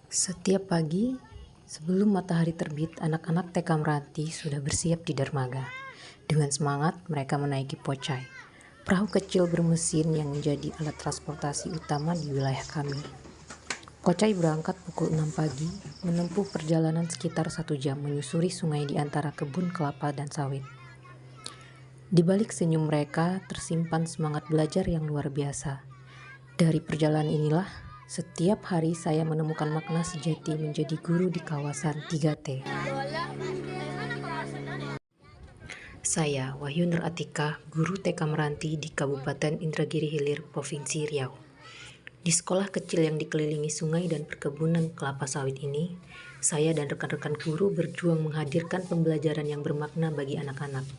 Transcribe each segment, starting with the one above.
Setiap pagi, sebelum matahari terbit, anak-anak TK Meranti sudah bersiap di dermaga. Dengan semangat, mereka menaiki pocai, perahu kecil bermesin yang menjadi alat transportasi utama di wilayah kami. Pocai berangkat pukul 6 pagi, menempuh perjalanan sekitar 1 jam menyusuri sungai di antara kebun kelapa dan sawit. Di balik senyum mereka tersimpan semangat belajar yang luar biasa. Dari perjalanan inilah, setiap hari saya menemukan makna sejati menjadi guru di kawasan 3T. Saya, Wahyu Nur Atika, guru TK Meranti di Kabupaten Indragiri Hilir, Provinsi Riau. Di sekolah kecil yang dikelilingi sungai dan perkebunan kelapa sawit ini, saya dan rekan-rekan guru berjuang menghadirkan pembelajaran yang bermakna bagi anak-anak.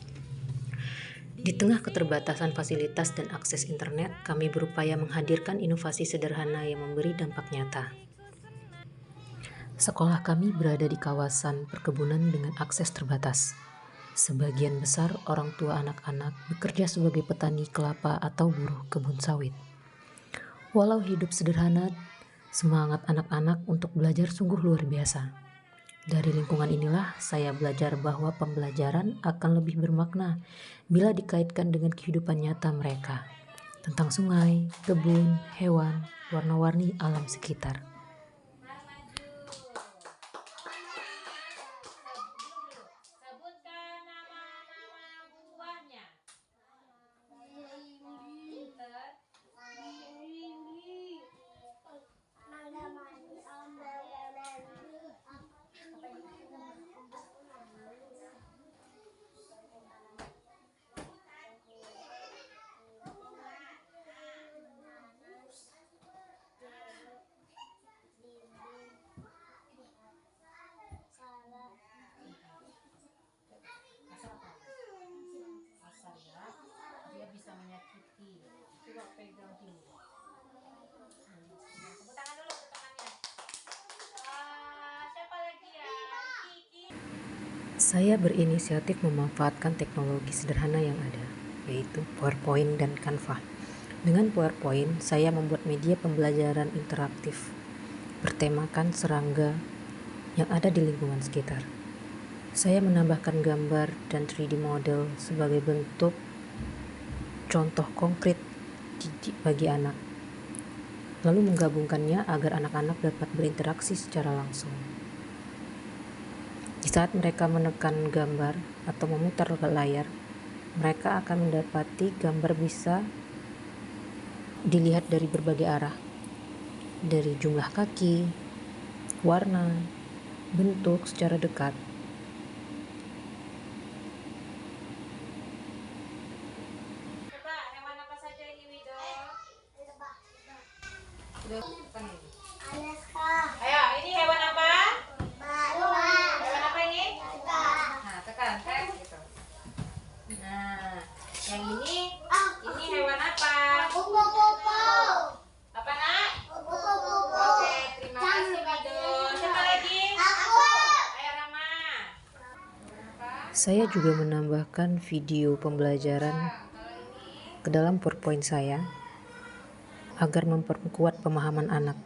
Di tengah keterbatasan fasilitas dan akses internet, kami berupaya menghadirkan inovasi sederhana yang memberi dampak nyata. Sekolah kami berada di kawasan perkebunan dengan akses terbatas. Sebagian besar orang tua anak-anak bekerja sebagai petani kelapa atau buruh kebun sawit. Walau hidup sederhana, semangat anak-anak untuk belajar sungguh luar biasa. Dari lingkungan inilah saya belajar bahwa pembelajaran akan lebih bermakna bila dikaitkan dengan kehidupan nyata mereka, tentang sungai, kebun, hewan, warna-warni alam sekitar. Sebutkan nama-nama buahnya. Kasar ya, dia bisa menyakiti. Coba pegang dulu. Tepuk tangan dulu, tepuk tangannya. Siapa lagi ya? Kiki. Saya berinisiatif memanfaatkan teknologi sederhana yang ada, yaitu PowerPoint dan Canva. Dengan PowerPoint, saya membuat media pembelajaran interaktif, bertemakan serangga yang ada di lingkungan sekitar. Saya menambahkan gambar dan 3D model sebagai bentuk contoh konkret bagi anak, lalu menggabungkannya agar anak-anak dapat berinteraksi secara langsung. Di saat mereka menekan gambar atau memutar layar, mereka akan mendapati gambar bisa dilihat dari berbagai arah, dari jumlah kaki, warna, bentuk secara dekat. Coba hewan apa saja ini, Wido? Ayo, ini hewan apa? Hewan apa ini? Nah, tekan, gitu. Nah, yang ini hewan apa? Apa nak? Oke, terima kasih Wido. Siapa lagi? Ayo Rama. Saya juga menambahkan video pembelajaran ke dalam PowerPoint saya agar memperkuat pemahaman anak.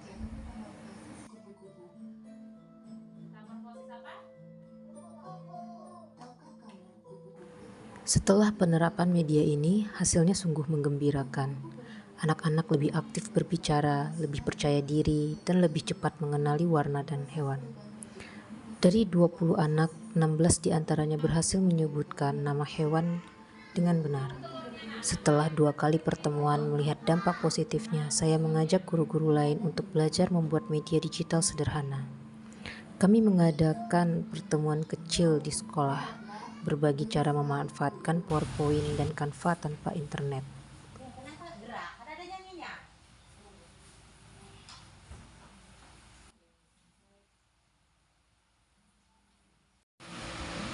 Setelah penerapan media ini, hasilnya sungguh menggembirakan. Anak-anak lebih aktif berbicara, lebih percaya diri, dan lebih cepat mengenali warna dan hewan. Dari 20 anak, 16 diantaranya berhasil menyebutkan nama hewan dengan benar. Setelah 2 kali pertemuan melihat dampak positifnya, saya mengajak guru-guru lain untuk belajar membuat media digital sederhana. Kami mengadakan pertemuan kecil di sekolah, berbagi cara memanfaatkan PowerPoint dan Canva tanpa internet.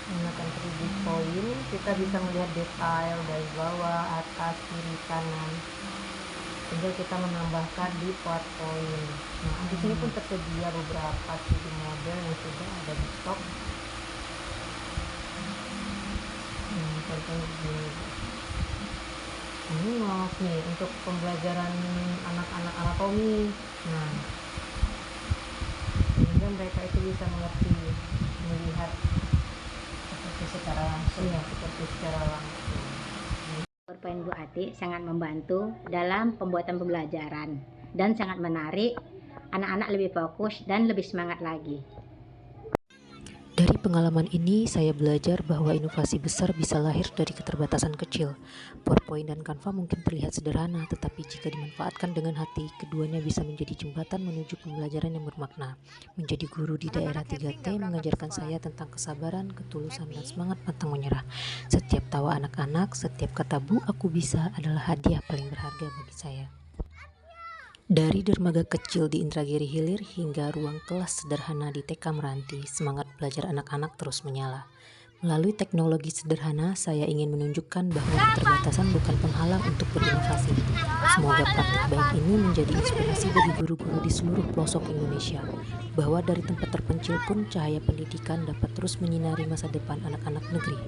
Menggunakan 3D point, kita bisa melihat detail dari bawah, atas, kiri, kanan. Tinggal kita menambahkan di PowerPoint. Nah, di sini pun tersedia beberapa 3D model yang sudah ada di stok. Contohnya begini. Ini mouse nih untuk pembelajaran anak-anak anatomi. Nah, ini mereka itu bisa mengerti, melihat seperti secara langsung. PowerPoint Bu Ati sangat membantu dalam pembuatan pembelajaran dan sangat menarik, anak-anak lebih fokus dan lebih semangat lagi. Dari pengalaman ini, saya belajar bahwa inovasi besar bisa lahir dari keterbatasan kecil. PowerPoint dan Canva mungkin terlihat sederhana, tetapi jika dimanfaatkan dengan hati, keduanya bisa menjadi jembatan menuju pembelajaran yang bermakna. Menjadi guru di daerah 3T mengajarkan saya tentang kesabaran, ketulusan, dan semangat pantang menyerah. Setiap tawa anak-anak, setiap kata "Bu, aku bisa" adalah hadiah paling berharga bagi saya. Dari dermaga kecil di Indragiri Hilir hingga ruang kelas sederhana di TK Meranti, semangat belajar anak-anak terus menyala. Melalui teknologi sederhana, saya ingin menunjukkan bahwa keterbatasan bukan penghalang untuk berinovasi. Semoga praktik baik ini menjadi inspirasi bagi guru-guru di seluruh pelosok Indonesia, bahwa dari tempat terpencil pun cahaya pendidikan dapat terus menyinari masa depan anak-anak negeri.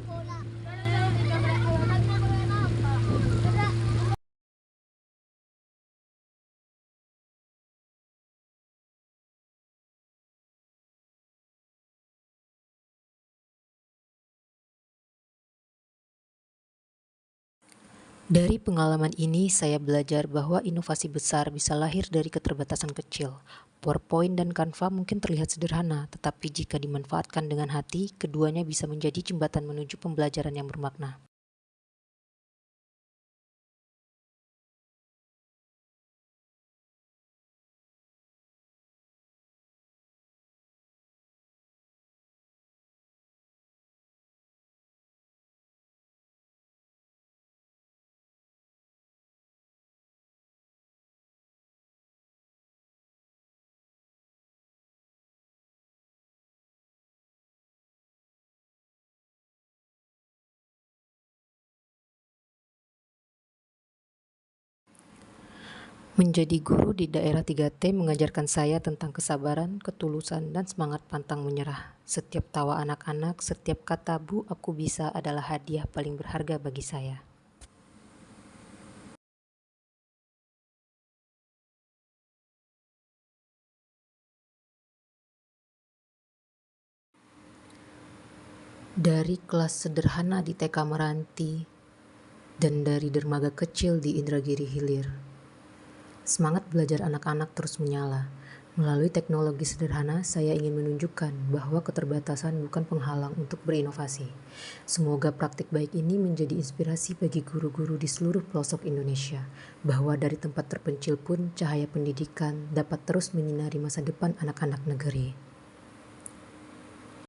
Dari pengalaman ini, saya belajar bahwa inovasi besar bisa lahir dari keterbatasan kecil. PowerPoint dan Canva mungkin terlihat sederhana, tetapi jika dimanfaatkan dengan hati, keduanya bisa menjadi jembatan menuju pembelajaran yang bermakna. Menjadi guru di daerah 3T mengajarkan saya tentang kesabaran, ketulusan, dan semangat pantang menyerah. Setiap tawa anak-anak, setiap kata "Bu, aku bisa" adalah hadiah paling berharga bagi saya. Dari kelas sederhana di TK Meranti dan dari dermaga kecil di Indragiri Hilir, semangat belajar anak-anak terus menyala. Melalui teknologi sederhana, saya ingin menunjukkan bahwa keterbatasan bukan penghalang untuk berinovasi. Semoga praktik baik ini menjadi inspirasi bagi guru-guru di seluruh pelosok Indonesia, bahwa dari tempat terpencil pun cahaya pendidikan dapat terus menyinari masa depan anak-anak negeri.